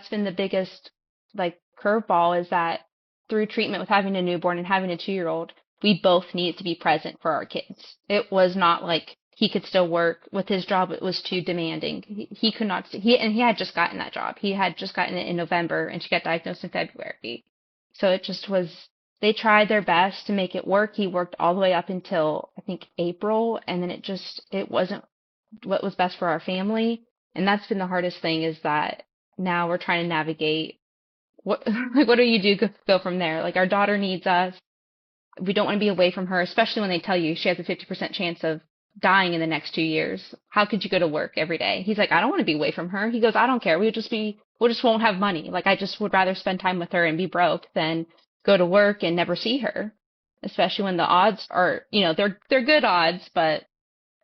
that's been the biggest like curveball, is that through treatment with having a newborn and having a 2-year-old, we both needed to be present for our kids. It was not like he could still work with his job. It was too demanding. He could not, and he had just gotten that job. He had just gotten it in November and she got diagnosed in February. So it just was, they tried their best to make it work. He worked all the way up until I think April, and then it wasn't what was best for our family. And that's been the hardest thing, is that now we're trying to navigate what, like, what do you do go from there? Like, our daughter needs us. We don't want to be away from her, especially when they tell you she has a 50% chance of dying in the next 2 years. How could you go to work every day? He's like, I don't want to be away from her. He goes, I don't care. We just won't have money. Like, I just would rather spend time with her and be broke than go to work and never see her, especially when the odds are, they're good odds, but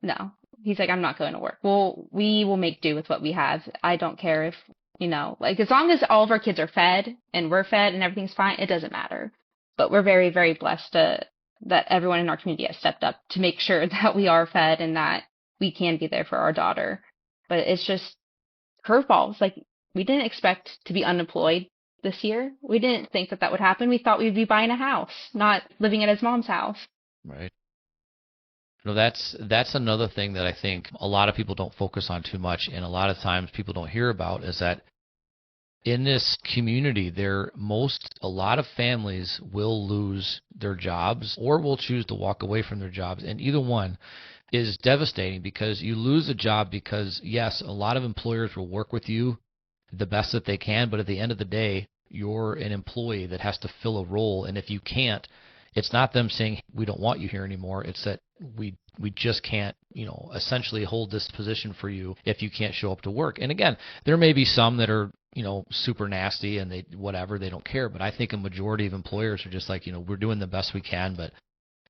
no. He's like, I'm not going to work. Well, we will make do with what we have. I don't care if, like, as long as all of our kids are fed and we're fed and everything's fine, it doesn't matter. But we're very, very blessed that everyone in our community has stepped up to make sure that we are fed and that we can be there for our daughter. But it's just curveballs. Like, we didn't expect to be unemployed this year. We didn't think that would happen. We thought we'd be buying a house, not living at his mom's house. Right. That's another thing that I think a lot of people don't focus on too much, and a lot of times people don't hear about, is that in this community, a lot of families will lose their jobs or will choose to walk away from their jobs, and either one is devastating, because you lose a job because, yes, a lot of employers will work with you the best that they can, but at the end of the day, you're an employee that has to fill a role, and if you can't, it's not them saying we don't want you here anymore. It's that we just can't, essentially hold this position for you if you can't show up to work. And again, there may be some that are, super nasty and they don't care. But I think a majority of employers are just like, we're doing the best we can, but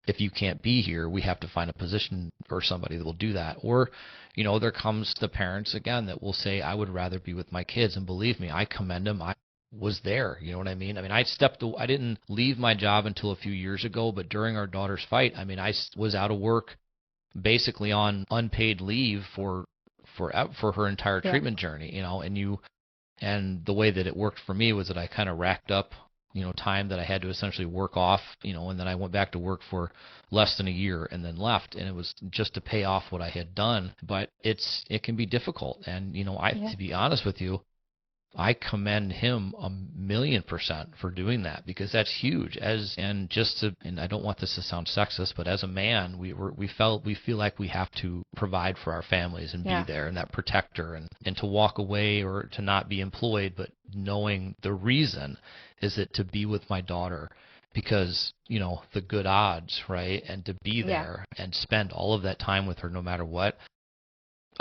if you can't be here, we have to find a position or somebody that will do that. Or, there comes the parents again that will say, I would rather be with my kids. And believe me, I commend them. I was there. You know what I mean? I didn't leave my job until a few years ago, but during our daughter's fight, I was out of work basically on unpaid leave for her entire treatment journey, and the way that it worked for me was that I kind of racked up, time that I had to essentially work off, and then I went back to work for less than a year and then left, and it was just to pay off what I had done. But it can be difficult. And, to be honest with you, I commend him 1,000,000% for doing that, because that's huge. And I don't want this to sound sexist, but as a man, we feel like we have to provide for our families and be there and that protector, and to walk away or to not be employed, but knowing the reason is that to be with my daughter, because the good odds, right, and to be there and spend all of that time with her no matter what.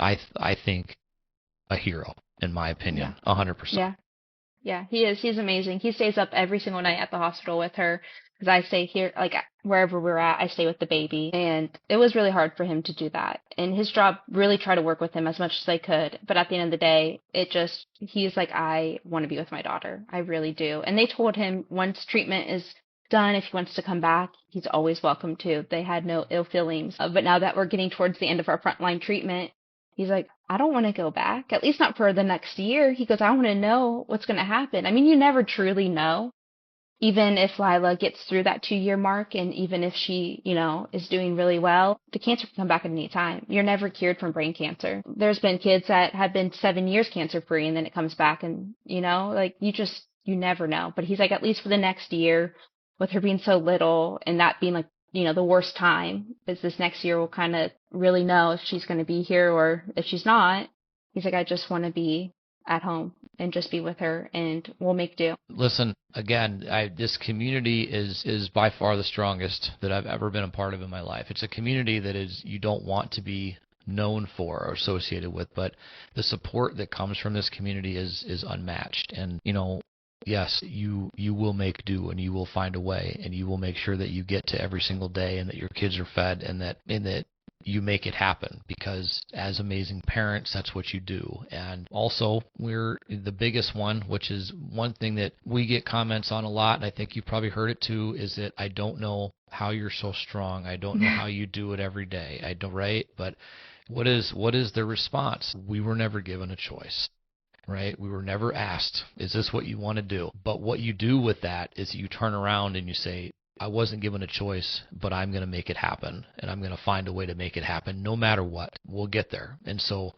I think a hero, in my opinion, 100%. Yeah, he is. He's amazing. He stays up every single night at the hospital with her, because I stay here, like, wherever we're at, I stay with the baby. And it was really hard for him to do that. And his job really tried to work with him as much as they could. But at the end of the day, he's like, I want to be with my daughter. I really do. And they told him once treatment is done, if he wants to come back, he's always welcome to. They had no ill feelings. But now that we're getting towards the end of our frontline treatment, he's like, I don't want to go back, at least not for the next year. He goes, I want to know what's going to happen. I mean, you never truly know. Even if Lila gets through that 2-year mark, and even if she, is doing really well, the cancer can come back at any time. You're never cured from brain cancer. There's been kids that have been 7 years cancer free, and then it comes back, and, like, you never know. But he's like, at least for the next year, with her being so little and that being like, the worst time is this next year, we'll kind of really know if she's going to be here or if she's not. He's like, I just want to be at home and just be with her, and we'll make do. Listen, again, this community is by far the strongest that I've ever been a part of in my life. It's a community that you don't want to be known for or associated with, but the support that comes from this community is unmatched. And, yes, you will make do, and you will find a way, and you will make sure that you get to every single day, and that your kids are fed, and that you make it happen, because as amazing parents, that's what you do. And also, we're the biggest one, which is one thing that we get comments on a lot, and I think you probably heard it too, is that I don't know how you're so strong. I don't know how you do it every day. I don't, right? But what is the response? We were never given a choice. right? We were never asked, is this what you want to do? But what you do with that is you turn around and you say, I wasn't given a choice, but I'm going to make it happen, and I'm going to find a way to make it happen no matter what. We'll get there. And so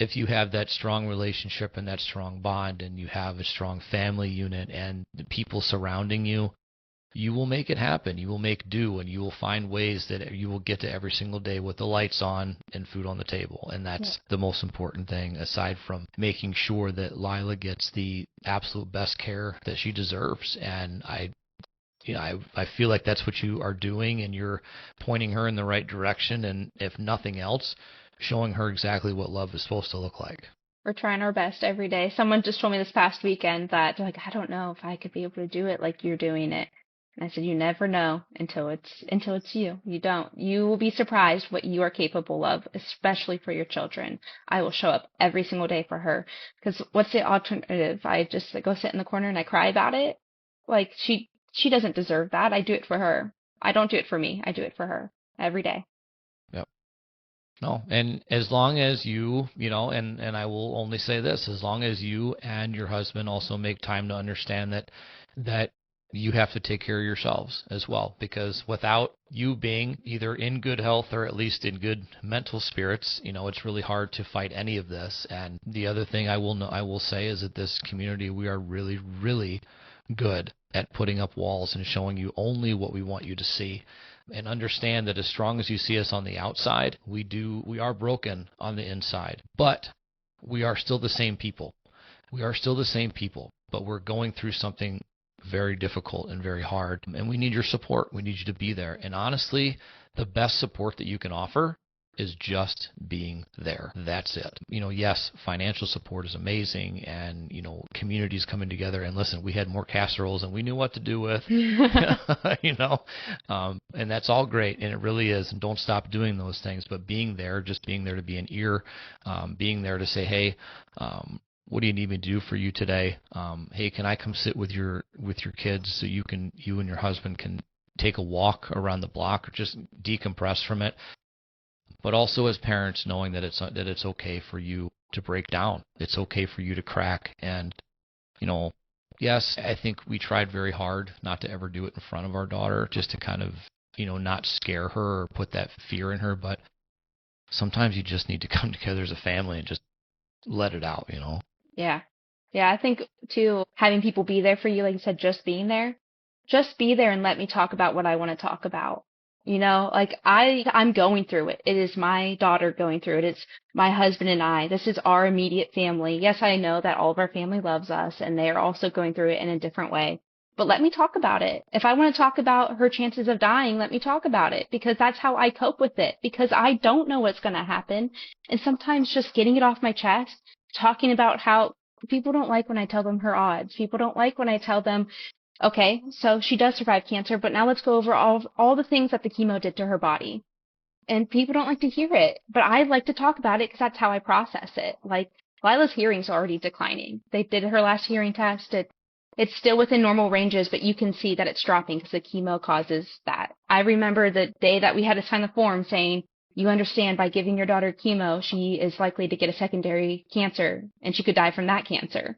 if you have that strong relationship and that strong bond, and you have a strong family unit and the people surrounding you, you will make it happen. You will make do, and you will find ways that you will get to every single day with the lights on and food on the table. And that's the most important thing, aside from making sure that Lila gets the absolute best care that she deserves. And I feel like that's what you are doing, and you're pointing her in the right direction, and if nothing else, showing her exactly what love is supposed to look like. We're trying our best every day. Someone just told me this past weekend that they're like, I don't know if I could be able to do it like you're doing it. And I said, you never know until it's you. You don't. You will be surprised what you are capable of, especially for your children. I will show up every single day for her. Because what's the alternative? I just go sit in the corner and I cry about it? Like, she doesn't deserve that. I do it for her. I don't do it for me. I do it for her every day. Yep. No, and as long as and I will only say this, as long as you and your husband also make time to understand that you have to take care of yourselves as well, because without you being either in good health or at least in good mental spirits, it's really hard to fight any of this. And the other thing I will say is that this community, we are really, really good at putting up walls and showing you only what we want you to see. And understand that as strong as you see us on the outside, we are broken on the inside, but we are still the same people. We are still the same people, but we're going through something very difficult and very hard, and we need your support. We need you to be there. And honestly, the best support that you can offer is just being there. That's it. Yes, financial support is amazing, and communities coming together. And listen, we had more casseroles than we knew what to do with, and that's all great, and it really is. And don't stop doing those things. But being there, just being there to be an ear, being there to say, hey, what do you need me to do for you today? Hey, can I come sit with your kids so you and your husband can take a walk around the block or just decompress from it? But also as parents, knowing that it's okay for you to break down. It's okay for you to crack. And, yes, I think we tried very hard not to ever do it in front of our daughter, just to kind of, not scare her or put that fear in her. But sometimes you just need to come together as a family and just let it out, Yeah. Yeah, I think, too, having people be there for you, like you said, just being there. Just be there and let me talk about what I want to talk about. Like I'm going through it. It is my daughter going through it. It's my husband and I. This is our immediate family. Yes, I know that all of our family loves us and they are also going through it in a different way. But let me talk about it. If I want to talk about her chances of dying, let me talk about it, because that's how I cope with it, because I don't know what's going to happen. And sometimes just getting it off my chest, talking about how people don't like when I tell them her odds. People don't like when I tell them, okay, so she does survive cancer, but now let's go over all the things that the chemo did to her body. And people don't like to hear it, but I like to talk about it because that's how I process it. Like, Lila's hearing's already declining. They did her last hearing test. It's still within normal ranges, but you can see that it's dropping because the chemo causes that. I remember the day that we had to sign the form saying, you understand by giving your daughter chemo, she is likely to get a secondary cancer, and she could die from that cancer.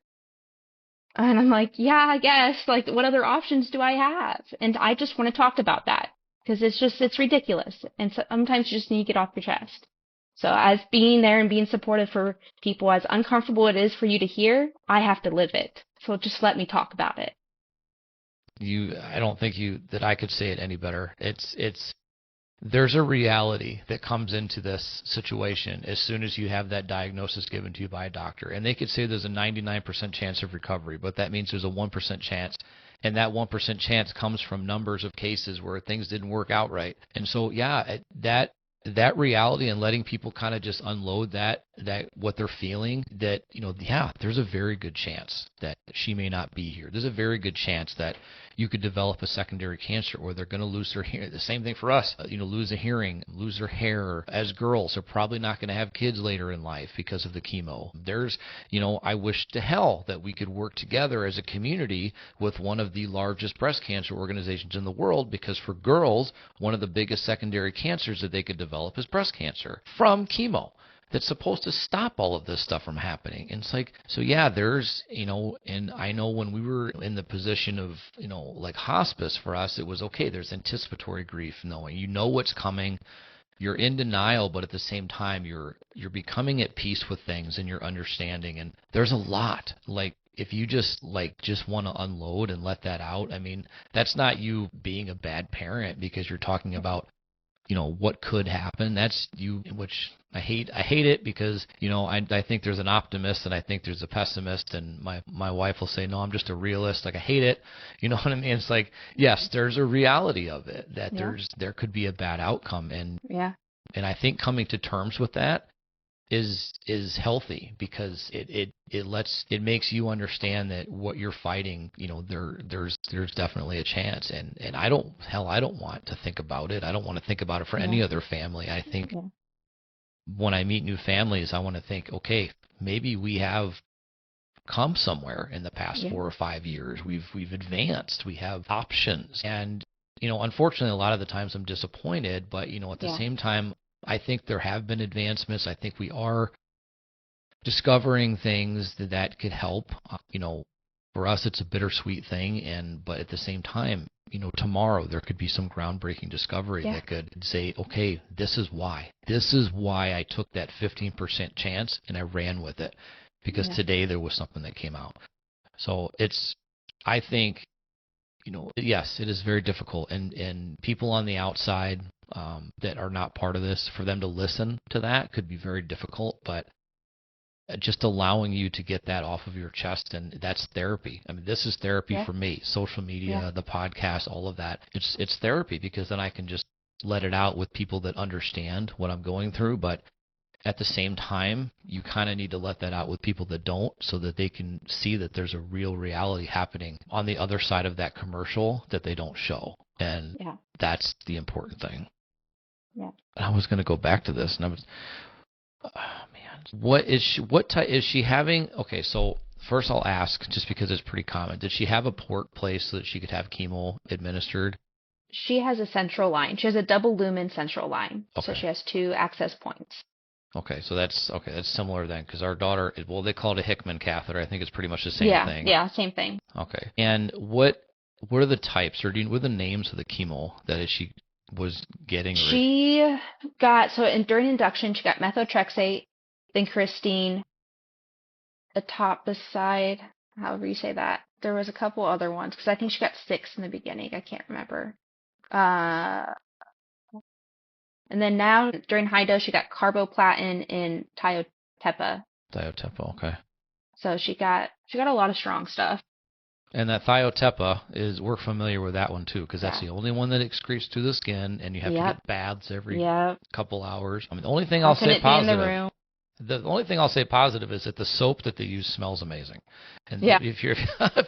And I'm like, yeah, I guess. Like, what other options do I have? And I just want to talk about that because it's ridiculous. And sometimes you just need to get off your chest. So as being there and being supportive for people, as uncomfortable it is for you to hear, I have to live it. So just let me talk about it. I don't think that I could say it any better. There's a reality that comes into this situation as soon as you have that diagnosis given to you by a doctor. And they could say there's a 99% chance of recovery, but that means there's a 1% chance. And that 1% chance comes from numbers of cases where things didn't work out right. And so, yeah, that reality, and letting people kind of just unload that what they're feeling, that, there's a very good chance that she may not be here. There's a very good chance that you could develop a secondary cancer, or they're going to lose their hearing. The same thing for us, lose a hearing, lose their hair. As girls, they're probably not going to have kids later in life because of the chemo. There's, I wish to hell that we could work together as a community with one of the largest breast cancer organizations in the world, because for girls, one of the biggest secondary cancers that they could develop is breast cancer from chemo. that's supposed to stop all of this stuff from happening. And it's like, so yeah, there's, and I know when we were in the position of, like hospice for us, it was okay. There's anticipatory grief, knowing, what's coming. You're in denial, but at the same time, you're becoming at peace with things and you're understanding. And there's a lot, like, if you just want to unload and let that out, I mean, that's not you being a bad parent because you're talking about, what could happen. That's you, which I hate it because, I think there's an optimist and I think there's a pessimist, and my wife will say, no, I'm just a realist. Like, I hate it. You know what I mean? It's like, yes, there's a reality of it, that there could be a bad outcome. And I think coming to terms with that is healthy, because it makes you understand that what you're fighting, there's definitely a chance. And I don't want to think about it. I don't want to think about it for any other family. I think when I meet new families, I want to think, okay, maybe we have come somewhere in the past 4 or 5 years. We've advanced. We have options. And unfortunately, a lot of the times I'm disappointed, but at the same time, I think there have been advancements. I think we are discovering things that could help. For us, it's a bittersweet thing, but at the same time, tomorrow there could be some groundbreaking discovery that could say, okay, this is why I took that 15% chance and I ran with it, because today there was something that came out. So I think, yes, it is very difficult, and people on the outside that are not part of this, for them to listen to that could be very difficult, but just allowing you to get that off of your chest, and that's therapy. I mean, this is therapy for me. Social media, the podcast, all of that. It's therapy, because then I can just let it out with people that understand what I'm going through, but at the same time, you kind of need to let that out with people that don't, so that they can see that there's a real reality happening on the other side of that commercial that they don't show. And that's the important thing. Yeah. I was going to go back to this, and I was, what type is she having? Okay, so first I'll ask, just because it's pretty common, did she have a port placed so that she could have chemo administered? She has a central line. She has a double lumen central line. Okay. So she has 2 access points. Okay, so that's similar then, because our daughter, they call it a Hickman catheter. I think it's pretty much the same thing. Yeah, same thing. Okay, and what are the types, or what are the names of the chemo that she was getting? She got, during induction, she got methotrexate, then Christine, etoposide, however you say that. There was a couple other ones, because I think she got 6 in the beginning. I can't remember. And then now, during high dose, she got carboplatin and thiotepa. Thiotepa, okay. So she got a lot of strong stuff. And that thiotepa we're familiar with that one too, because that's the only one that excretes through the skin, and you have to get baths every couple hours. I mean, the only thing I'll say positive. The only thing I'll say positive is that the soap that they use smells amazing. And if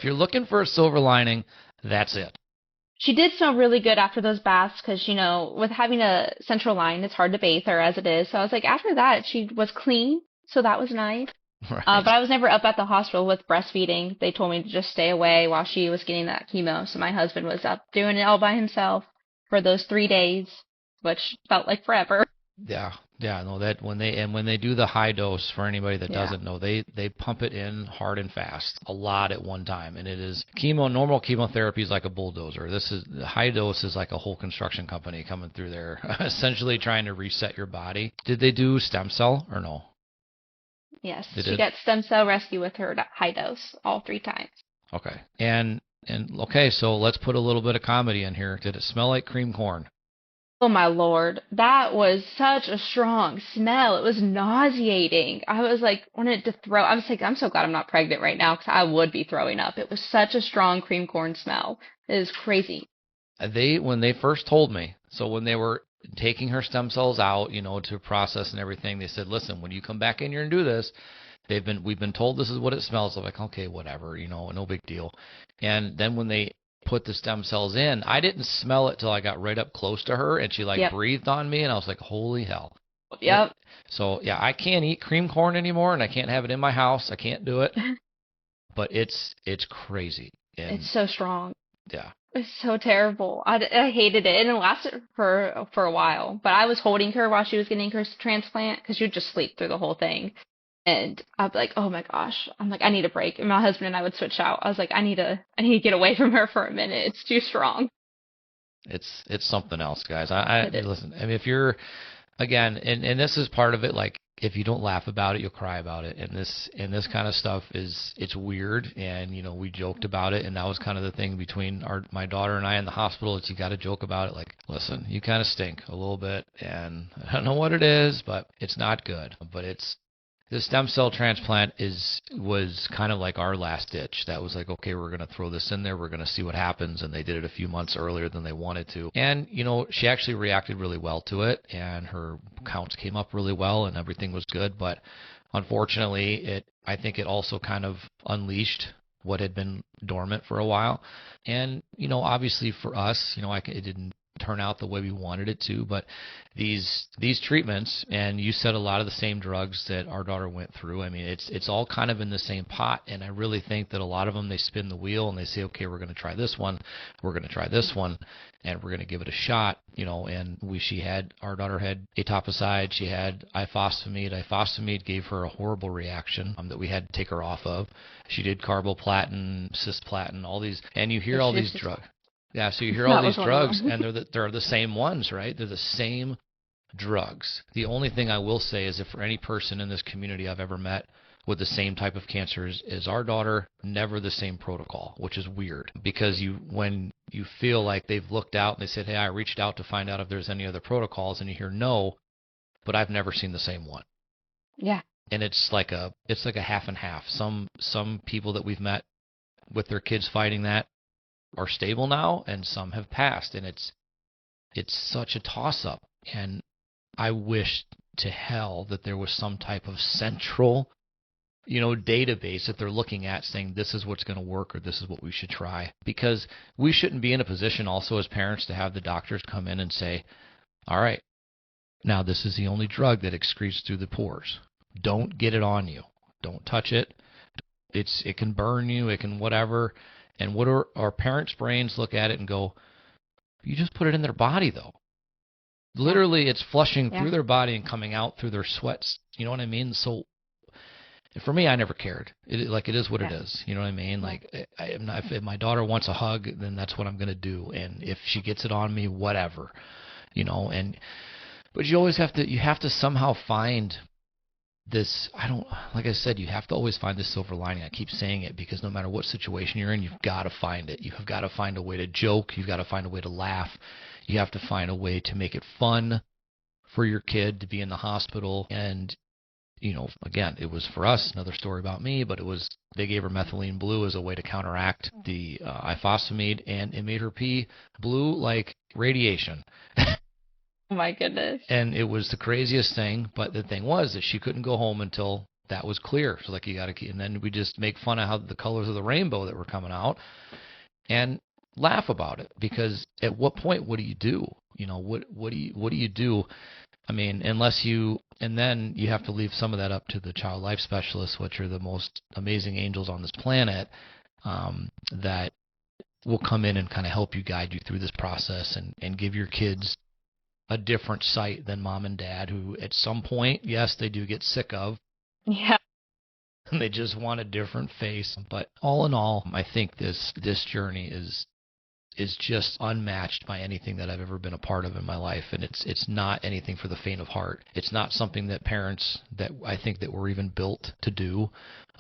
you're looking for a silver lining, that's it. She did smell really good after those baths, because, with having a central line, it's hard to bathe her as it is. So I was like, after that, she was clean, so that was nice. Right. But I was never up at the hospital with breastfeeding. They told me to just stay away while she was getting that chemo. So my husband was up doing it all by himself for those 3 days, which felt like forever. Yeah. No, that when they do the high dose, for anybody that doesn't know, they pump it in hard and fast, a lot at one time, and it is normal chemotherapy is like a bulldozer. The high dose is like a whole construction company coming through there, essentially trying to reset your body. Did they do stem cell or no? Yes, she got stem cell rescue with her high dose all 3 times. Okay, and okay, so let's put a little bit of comedy in here. Did it smell like cream corn? Oh my Lord, that was such a strong smell. It was nauseating. I was like, wanted to throw. I was like, I'm so glad I'm not pregnant right now, because I would be throwing up. It was such a strong cream corn smell. It is crazy. When they first told me, so when they were taking her stem cells out, to process and everything, they said, listen, when you come back in here and do this, we've been told this is what it smells like. Okay, whatever, no big deal. And then when they put the stem cells in, I didn't smell it till I got right up close to her, and she breathed on me, and I was like, holy hell. Yep. So I can't eat cream corn anymore, and I can't have it in my house. I can't do it. But it's crazy. And it's so strong. Yeah. was so terrible. I hated it, and it lasted for a while. But I was holding her while she was getting her transplant because she would just sleep through the whole thing. And I'd be like, oh my gosh, I'm like, I need a break. And my husband and I would switch out. I was like, I need to get away from her for a minute. It's too strong. It's something else, guys. I It is. listen. I mean, if you're again, and this is part of it. Like, if you don't laugh about it, you'll cry about it. And this kind of stuff it's weird. And we joked about it, and that was kind of the thing between my daughter and I in the hospital. Is you got to joke about it. Like, listen, you kind of stink a little bit, and I don't know what it is, but it's not good. But the stem cell transplant was kind of like our last ditch. That was like, okay, we're going to throw this in there. We're going to see what happens. And they did it a few months earlier than they wanted to. And, she actually reacted really well to it, and her counts came up really well, and everything was good. But unfortunately, I think it also kind of unleashed what had been dormant for a while. And, obviously for us, it didn't turn out the way we wanted it to, but these treatments, and you said a lot of the same drugs that our daughter went through. I mean, it's all kind of in the same pot, and I really think that a lot of them, they spin the wheel and they say, okay, we're going to try this one, we're going to try this one, and we're going to give it a shot. And our daughter had etoposide, she had ifosfamide gave her a horrible reaction that we had to take her off of. She did carboplatin, cisplatin, all these, and you hear all these drugs. Yeah, so you hear all these drugs, and they're the same ones, right? They're the same drugs. The only thing I will say is, if for any person in this community I've ever met with the same type of cancers as our daughter, never the same protocol, which is weird, because when you feel like they've looked out and they said, hey, I reached out to find out if there's any other protocols, and you hear no, but I've never seen the same one. Yeah. And it's like a half and half. Some people that we've met with their kids fighting that are stable now, and some have passed, and it's such a toss-up. And I wish to hell that there was some type of central database that they're looking at, saying this is what's going to work, or this is what we should try. Because we shouldn't be in a position also as parents to have the doctors come in and say, all right, now this is the only drug that excretes through the pores, don't get it on you, don't touch it, it can burn you, it can whatever. And what our parents' brains look at it and go, you just put it in their body, though. Literally, it's flushing through their body and coming out through their sweats. You know what I mean? So for me, I never cared. It is what it is. You know what I mean? Like, if my daughter wants a hug, then that's what I'm going to do. And if she gets it on me, whatever. But you always have to somehow find this. Like I said, you have to always find this silver lining. I keep saying it because no matter what situation you're in, you've got to find it. You've got to find a way to joke. You've got to find a way to laugh. You have to find a way to make it fun for your kid to be in the hospital. And, again, it was for us, another story about me, but they gave her methylene blue as a way to counteract the ifosfamide, and it made her pee blue like radiation. Oh my goodness. And it was the craziest thing, but the thing was that she couldn't go home until that was clear. So like, you got to, and then we just make fun of how the colors of the rainbow that were coming out and laugh about it, because at what point, what do you do? What do you do? I mean, and then you have to leave some of that up to the child life specialists, which are the most amazing angels on this planet, that will come in and kind of help you, guide you through this process, and give your kids a different sight than mom and dad, who at some point, yes, they do get sick of. Yeah. And they just want a different face. But all in all, I think this journey is just unmatched by anything that I've ever been a part of in my life. And it's not anything for the faint of heart. It's not something that parents, that I think that we're even built to do.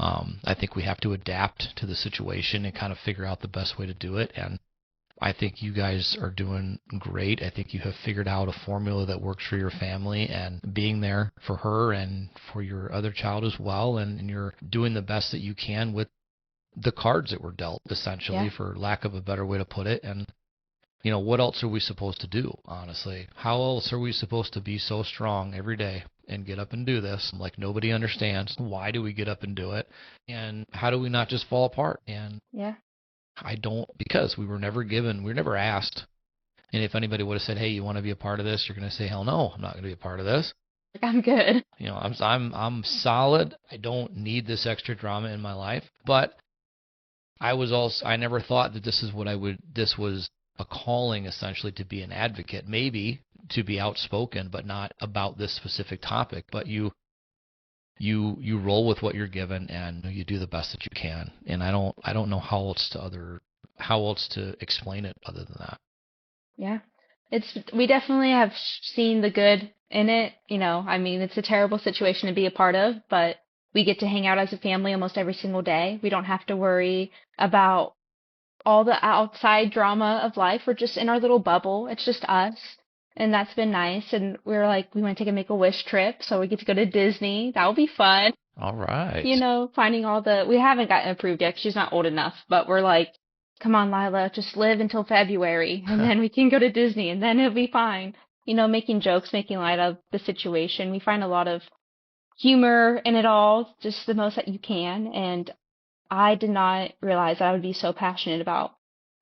I think we have to adapt to the situation and kind of figure out the best way to do it. And I think you guys are doing great. I think you have figured out a formula that works for your family, and being there for her and for your other child as well. And you're doing the best that you can with the cards that were dealt, essentially, for lack of a better way to put it. And, what else are we supposed to do, honestly? How else are we supposed to be so strong every day and get up and do this? Like, nobody understands. Why do we get up and do it? And how do we not just fall apart? And because we were never asked. And if anybody would have said, hey, you want to be a part of this? You're going to say, hell no, I'm not going to be a part of this. I'm good. I'm solid. I don't need this extra drama in my life. But I never thought that this was a calling essentially to be an advocate, maybe to be outspoken, but not about this specific topic. But you roll with what you're given and you do the best that you can. And I don't know how else to explain it other than that. Yeah. We definitely have seen the good in it. I mean, it's a terrible situation to be a part of, but we get to hang out as a family almost every single day. We don't have to worry about all the outside drama of life. We're just in our little bubble. It's just us. And that's been nice. And we're like, we want to take a Make-A-Wish trip, so we get to go to Disney. That will be fun. All right. Finding we haven't gotten approved yet 'cause she's not old enough, but we're like, come on, Lila, just live until February and then we can go to Disney and then it'll be fine. Making jokes, making light of the situation. We find a lot of humor in it all, just the most that you can. And I did not realize I would be so passionate about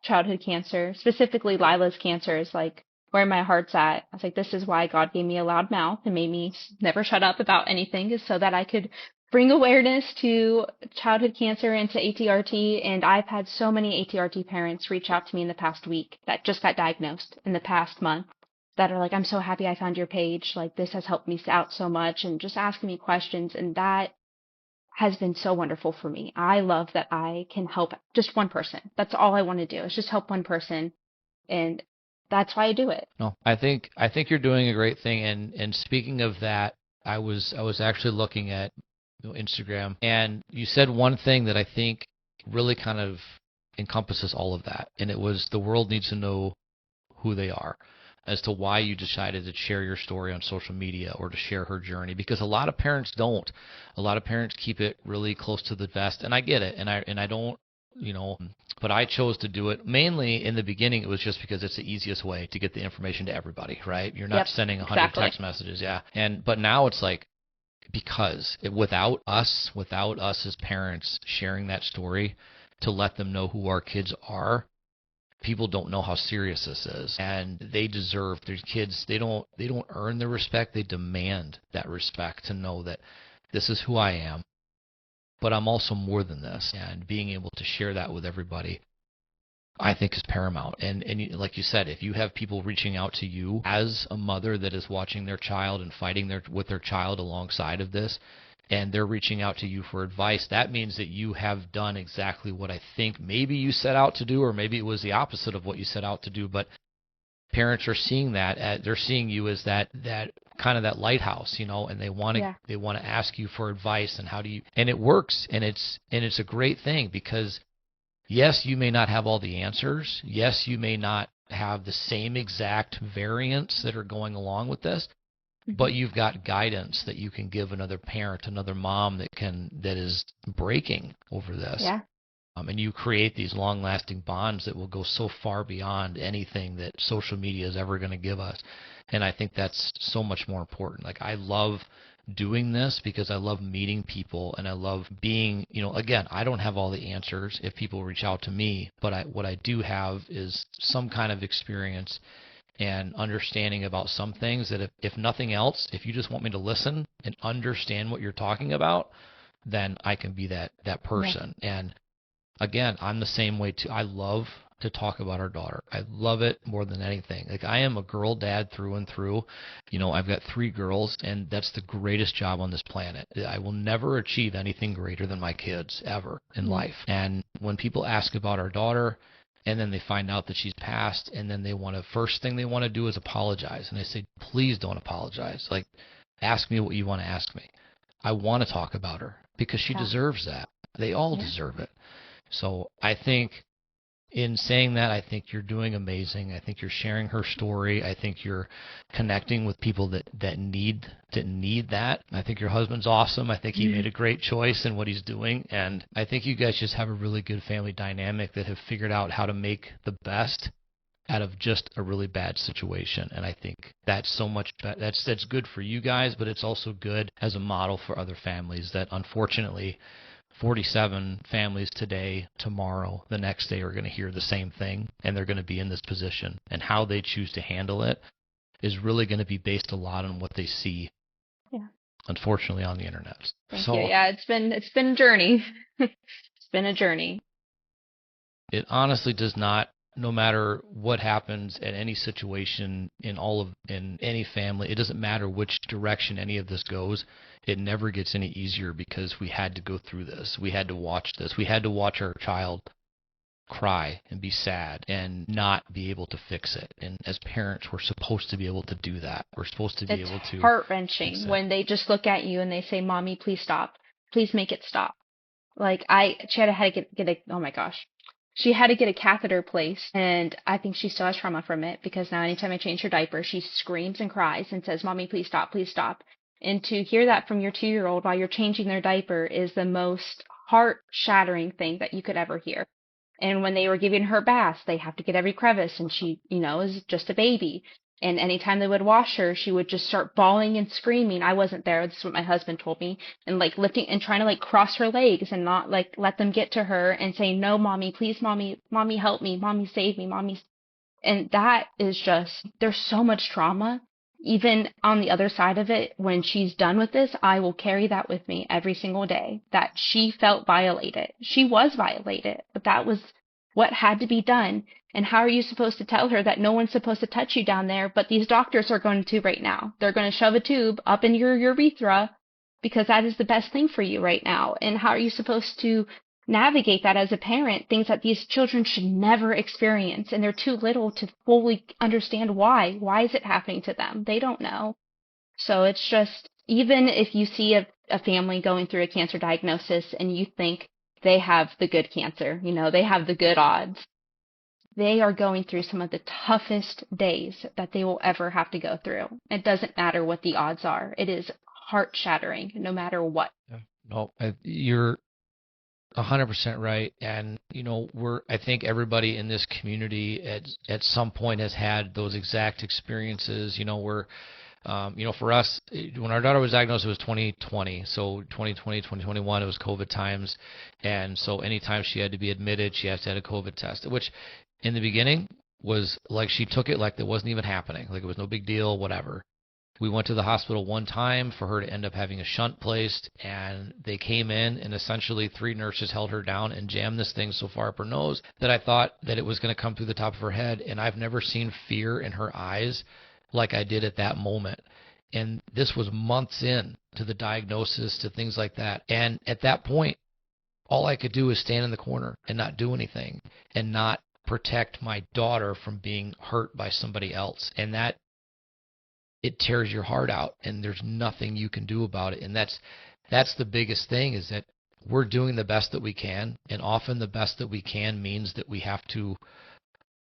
childhood cancer, specifically Lila's cancer is like where my heart's at. I was like, this is why God gave me a loud mouth and made me never shut up about anything, is so that I could bring awareness to childhood cancer and to ATRT. And I've had so many ATRT parents reach out to me in the past week that just got diagnosed in the past month that are like, I'm so happy I found your page. Like, this has helped me out so much, and just asking me questions. And that has been so wonderful for me. I love that I can help just one person. That's all I want to do, is just help one person. And that's why I do it. No, I think you're doing a great thing. And speaking of that, I was actually looking at Instagram, and you said one thing that I think really kind of encompasses all of that, and it was the world needs to know who they are, as to why you decided to share your story on social media or to share her journey, because a lot of parents don't. A lot of parents keep it really close to the vest, and I get it, and I don't, but I chose to do it. Mainly in the beginning, it was just because it's the easiest way to get the information to everybody, right? You're not sending 100 exactly. text messages, yeah. But now it's like, because without us as parents sharing that story to let them know who our kids are, people don't know how serious this is, and they deserve, their kids, they don't earn the respect, they demand that respect, to know that this is who I am, but I'm also more than this. And being able to share that with everybody, I think, is paramount. And like you said, if you have people reaching out to you as a mother that is watching their child and fighting with their child alongside of this, and they're reaching out to you for advice, that means that you have done exactly what I think maybe you set out to do, or maybe it was the opposite of what you set out to do. But parents are seeing that, they're seeing you as that kind of that lighthouse, and they want to ask you for advice, and how do you, and it works, and it's a great thing, because yes, you may not have all the answers. Yes, you may not have the same exact variants that are going along with this, but you've got guidance that you can give another parent, another mom that is breaking over this. Yeah. And you create these long-lasting bonds that will go so far beyond anything that social media is ever going to give us. And I think that's so much more important. Like, I love doing this because I love meeting people, and I love being, again, I don't have all the answers if people reach out to me, but what I do have is some kind of experience and understanding about some things that if nothing else, if you just want me to listen and understand what you're talking about, then I can be that person. Yeah. And again, I'm the same way too. I love to talk about our daughter. I love it more than anything. Like, I am a girl dad through and through. I've got 3 girls, and that's the greatest job on this planet. I will never achieve anything greater than my kids ever in life. And when people ask about our daughter, and then they find out that she's passed, and then first thing they want to do is apologize. And I say, please don't apologize. Like, ask me what you want to ask me. I want to talk about her because she deserves that. They all deserve it. So I think, in saying that, I think you're doing amazing. I think you're sharing her story. I think you're connecting with people that need that. I think your husband's awesome. I think he made a great choice in what he's doing. And I think you guys just have a really good family dynamic that have figured out how to make the best out of just a really bad situation. And I think that's so much that's good for you guys, but it's also good as a model for other families that, unfortunately, 47 families today, tomorrow, the next day, are going to hear the same thing, and they're going to be in this position. And how they choose to handle it is really going to be based a lot on what they see, unfortunately, on the internet. Thank you. Yeah, it's been a journey. It's been a journey. It honestly does not. No matter what happens at any situation in any family, it doesn't matter which direction any of this goes. It never gets any easier because we had to go through this. We had to watch this. We had to watch our child cry and be sad and not be able to fix it. And as parents, we're supposed to be able to do that. We're supposed to be It's able to fix heart-wrenching it. when they just look at you and they say, "Mommy, please stop. Please make it stop." Like she had to get a, oh my gosh. She had to get a catheter placed, and I think she still has trauma from it because now anytime I change her diaper, she screams and cries and says, "Mommy, please stop, please stop." And to hear that from your 2-year-old while you're changing their diaper is the most heart-shattering thing that you could ever hear. And when they were giving her baths, they have to get every crevice, and she, is just a baby. And anytime they would wash her, she would just start bawling and screaming. I wasn't there. This is what my husband told me. And like lifting and trying to like cross her legs and not like let them get to her and saying, "No, mommy, please, mommy, mommy, help me, mommy, save me, mommy." And that is just, there's so much trauma. Even on the other side of it, when she's done with this, I will carry that with me every single day, that she felt violated. She was violated, but that was what had to be done. And how are you supposed to tell her that no one's supposed to touch you down there, but these doctors are going to right now? They're going to shove a tube up in your urethra because that is the best thing for you right now. And how are you supposed to navigate that as a parent, things that these children should never experience, and they're too little to fully understand why. Why is it happening to them? They don't know. So it's just, even if you see a family going through a cancer diagnosis and you think they have the good cancer, they have the good odds, they are going through some of the toughest days that they will ever have to go through. It doesn't matter what the odds are. It is heart shattering no matter what. Yeah. No, you're 100% right. And, I think everybody in this community at some point has had those exact experiences. For us, when our daughter was diagnosed, it was 2020. So 2020, 2021, it was COVID times. And so anytime she had to be admitted, she has to have a COVID test, which in the beginning was like she took it like it wasn't even happening. Like it was no big deal, whatever. We went to the hospital one time for her to end up having a shunt placed, and they came in, and essentially 3 nurses held her down and jammed this thing so far up her nose that I thought that it was going to come through the top of her head, and I've never seen fear in her eyes like I did at that moment. And this was months in to the diagnosis, to things like that. And at that point, all I could do was stand in the corner and not do anything and not protect my daughter from being hurt by somebody else. And that, it tears your heart out, and there's nothing you can do about it. And that's the biggest thing, is that we're doing the best that we can, and often the best that we can means that we have to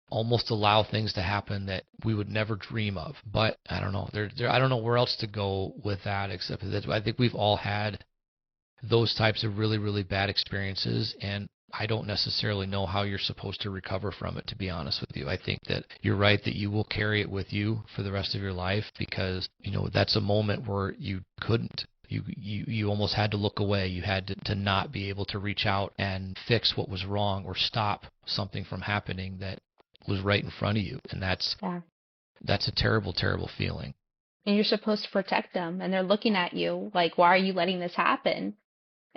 almost allow things to happen that we would never dream of. But I don't know. I don't know where else to go with that, except that I think we've all had those types of really, really bad experiences, and I don't necessarily know how you're supposed to recover from it, to be honest with you. I think that you're right that you will carry it with you for the rest of your life, because, that's a moment where you couldn't. You almost had to look away. You had to not be able to reach out and fix what was wrong or stop something from happening that was right in front of you. And that's a terrible, terrible feeling. And you're supposed to protect them, and they're looking at you like, "Why are you letting this happen?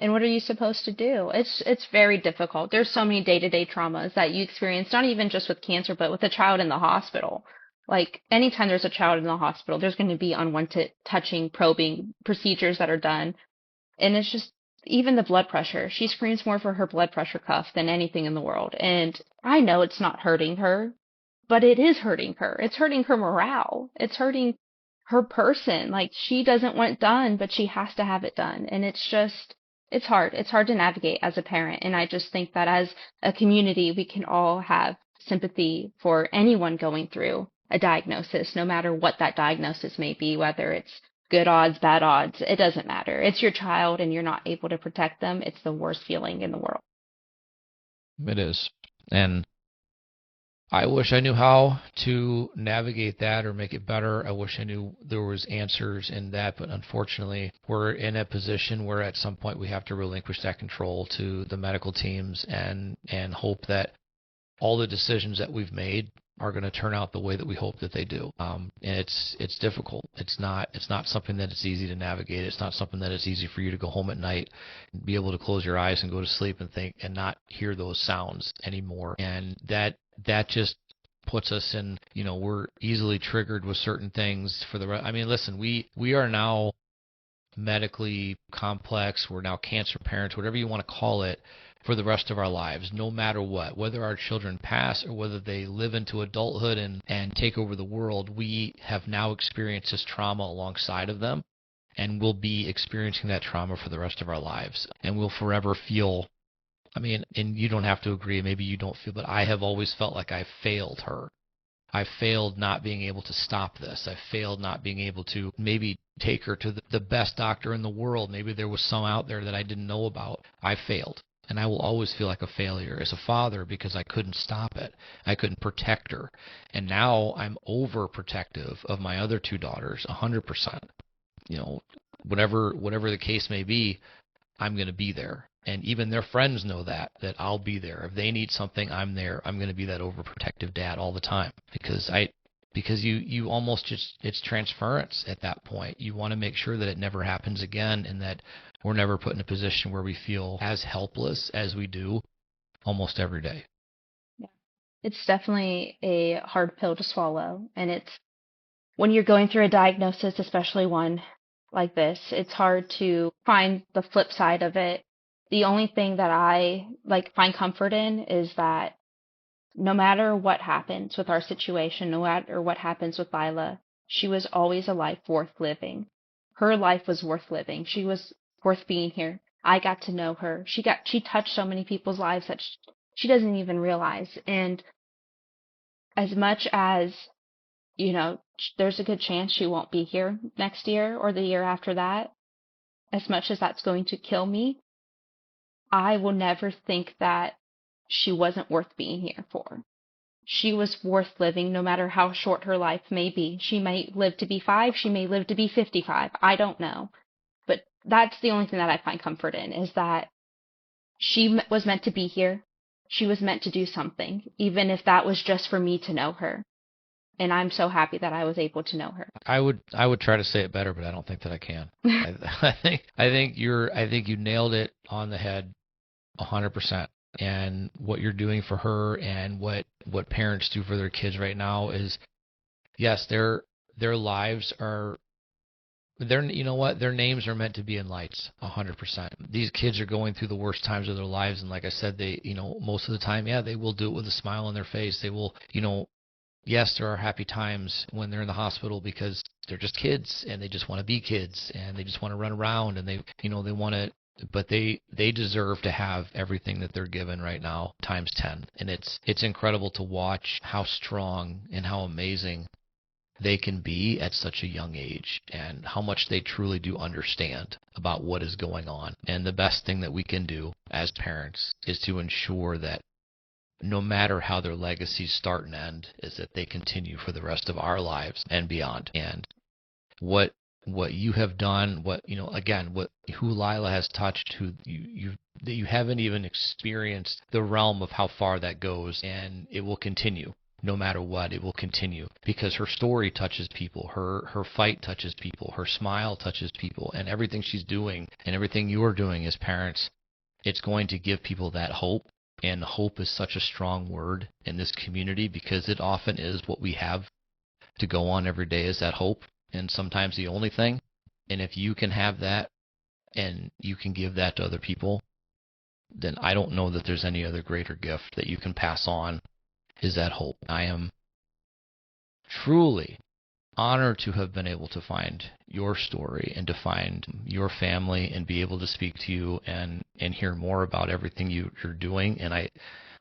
And what are you supposed to do?" It's very difficult. There's so many day-to-day traumas that you experience, not even just with cancer, but with a child in the hospital. Like anytime there's a child in the hospital, there's going to be unwanted touching, probing procedures that are done. And it's just, even the blood pressure. She screams more for her blood pressure cuff than anything in the world. And I know it's not hurting her, but it is hurting her. It's hurting her morale. It's hurting her person. Like, she doesn't want it done, but she has to have it done. And it's just, it's hard. It's hard to navigate as a parent. And I just think that as a community, we can all have sympathy for anyone going through a diagnosis, no matter what that diagnosis may be, whether it's good odds, bad odds. It doesn't matter. It's your child and you're not able to protect them. It's the worst feeling in the world. It is. And I wish I knew how to navigate that or make it better. I wish I knew there was answers in that, but unfortunately, we're in a position where at some point we have to relinquish that control to the medical teams and hope that all the decisions that we've made are going to turn out the way that we hope that they do. And it's difficult. It's not something that it's easy to navigate. It's not something that it's easy for you to go home at night and be able to close your eyes and go to sleep and think and not hear those sounds anymore. And that just puts us in, we're easily triggered with certain things for the I mean, listen, we are now medically complex. We're now cancer parents, whatever you want to call it, for the rest of our lives, no matter what. Whether our children pass or whether they live into adulthood and take over the world, we have now experienced this trauma alongside of them, and we'll be experiencing that trauma for the rest of our lives. And we'll forever feel, I mean, and you don't have to agree, maybe you don't feel, but I have always felt like I failed her. I failed not being able to stop this. I failed not being able to maybe take her to the best doctor in the world. Maybe there was some out there that I didn't know about. I failed. And I will always feel like a failure as a father because I couldn't stop it. I couldn't protect her. And now I'm overprotective of my other two daughters, 100%. Whatever the case may be, I'm going to be there. And even their friends know that I'll be there. If they need something, I'm there. I'm going to be that overprotective dad all the time because you almost just, it's transference at that point. You want to make sure that it never happens again and that we're never put in a position where we feel as helpless as we do almost every day. Yeah. It's definitely a hard pill to swallow. And it's when you're going through a diagnosis, especially one like this, it's hard to find the flip side of it. The only thing that I find comfort in is that no matter what happens with our situation, no matter what happens with Lila, she was always a life worth living. Her life was worth living. She was worth being here. I got to know her. She touched so many people's lives that she doesn't even realize. And as much as, there's a good chance she won't be here next year or the year after that, as much as that's going to kill me, I will never think that she wasn't worth being here for. She was worth living no matter how short her life may be. She may live to be 5, she may live to be 55. I don't know. But that's the only thing that I find comfort in, is that she was meant to be here. She was meant to do something, even if that was just for me to know her. And I'm so happy that I was able to know her. I would try to say it better, but I don't think that I can. I think you nailed it on the head 100%. And what you're doing for her and what parents do for their kids right now is, yes, their lives are, their names are meant to be in lights 100%. These kids are going through the worst times of their lives, and like I said, they, most of the time, yeah, they will do it with a smile on their face. They will, yes, there are happy times when they're in the hospital because they're just kids and they just want to be kids and they just want to run around and they want to, but they deserve to have everything that they're given right now times 10. And it's incredible to watch how strong and how amazing they can be at such a young age and how much they truly do understand about what is going on. And the best thing that we can do as parents is to ensure that no matter how their legacies start and end, is that they continue for the rest of our lives and beyond. And what you have done, who Lila has touched, who you haven't even experienced the realm of how far that goes, and it will continue. No matter what, it will continue because her story touches people, her fight touches people, her smile touches people, and everything she's doing and everything you're doing as parents, it's going to give people that hope. And hope is such a strong word in this community because it often is what we have to go on every day, is that hope, and sometimes the only thing. And if you can have that and you can give that to other people, then I don't know that there's any other greater gift that you can pass on, is that hope. I am truly honored to have been able to find your story and to find your family and be able to speak to you and hear more about everything you're doing. And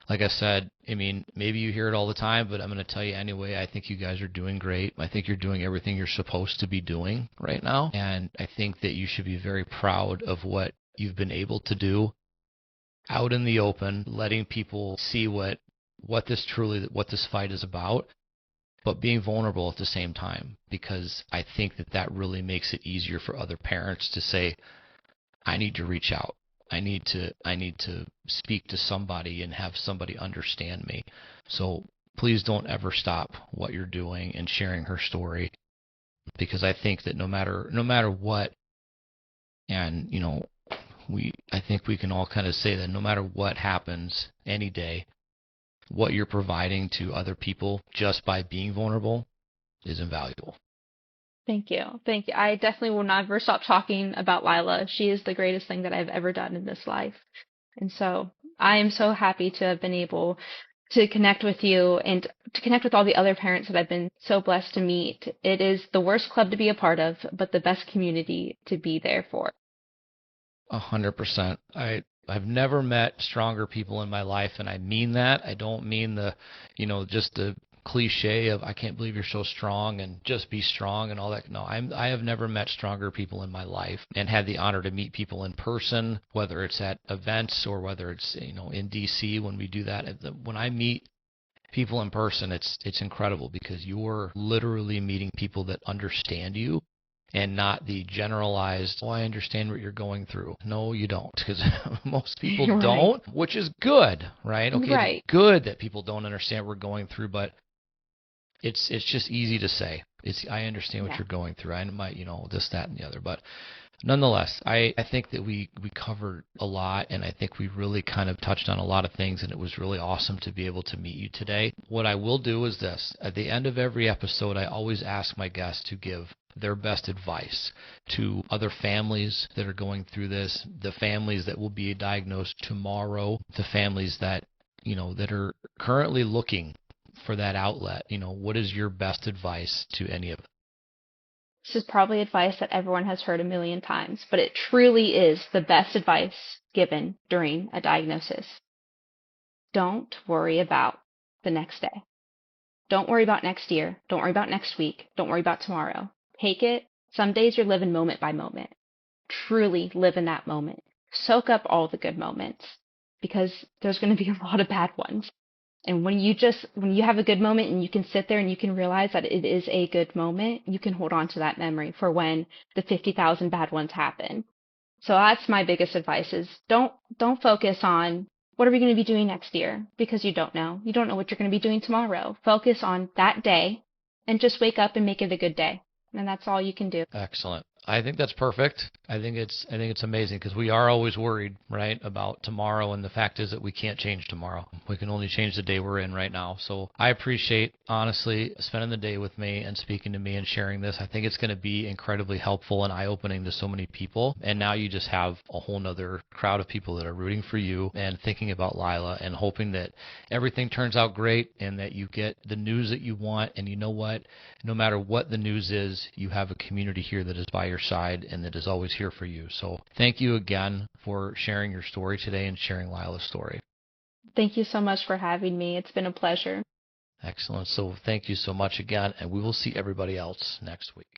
like I said, I mean, maybe you hear it all the time, but I'm going to tell you anyway, I think you guys are doing great. I think you're doing everything you're supposed to be doing right now. And I think that you should be very proud of what you've been able to do out in the open, letting people see what this fight is about, but being vulnerable at the same time, because I think that really makes it easier for other parents to say, I need to reach out. I need to speak to somebody and have somebody understand me. So please don't ever stop what you're doing and sharing her story, because I think that no matter what, and I think we can all kind of say that no matter what happens any day, what you're providing to other people just by being vulnerable is invaluable. Thank you. Thank you. I definitely will never stop talking about Lila. She is the greatest thing that I've ever done in this life. And so I am so happy to have been able to connect with you and to connect with all the other parents that I've been so blessed to meet. It is the worst club to be a part of, but the best community to be there for. 100%. I've never met stronger people in my life, and I mean that. I don't mean just the cliche of I can't believe you're so strong and just be strong and all that. No, I have never met stronger people in my life, and had the honor to meet people in person, whether it's at events or whether it's in DC when we do that. When I meet people in person, it's incredible, because you're literally meeting people that understand you, and not the generalized, I understand what you're going through. No, you don't, because most people Right. don't, which is good, right? Okay, Right. it's good that people don't understand what we're going through, but it's just easy to say. I understand what you're going through. I might, this, that, and the other. But nonetheless, I think that we covered a lot, and I think we really kind of touched on a lot of things, and it was really awesome to be able to meet you today. What I will do is this. At the end of every episode, I always ask my guests to give their best advice to other families that are going through this, the families that will be diagnosed tomorrow, the families that, that are currently looking for that outlet. What is your best advice to any of them? This is probably advice that everyone has heard a million times, but it truly is the best advice given during a diagnosis. Don't worry about the next day. Don't worry about next year. Don't worry about next week. Don't worry about tomorrow. Take it. Some days you're living moment by moment. Truly live in that moment. Soak up all the good moments, because there's going to be a lot of bad ones. And when you have a good moment and you can sit there and you can realize that it is a good moment, you can hold on to that memory for when the 50,000 bad ones happen. So that's my biggest advice is don't focus on what are we going to be doing next year, because you don't know. You don't know what you're going to be doing tomorrow. Focus on that day and just wake up and make it a good day. And that's all you can do. Excellent. I think that's perfect. I think it's amazing, because we are always worried, right, about tomorrow, and the fact is that we can't change tomorrow. We can only change the day we're in right now. So I appreciate, honestly, spending the day with me and speaking to me and sharing this. I think it's going to be incredibly helpful and eye-opening to so many people. And now you just have a whole nother crowd of people that are rooting for you and thinking about Lila and hoping that everything turns out great and that you get the news that you want. And you know what? No matter what the news is, you have a community here that is by your side and that is always here for you. So thank you again for sharing your story today and sharing Lila's story. Thank you so much for having me. It's been a pleasure. Excellent. So thank you so much again, and we will see everybody else next week.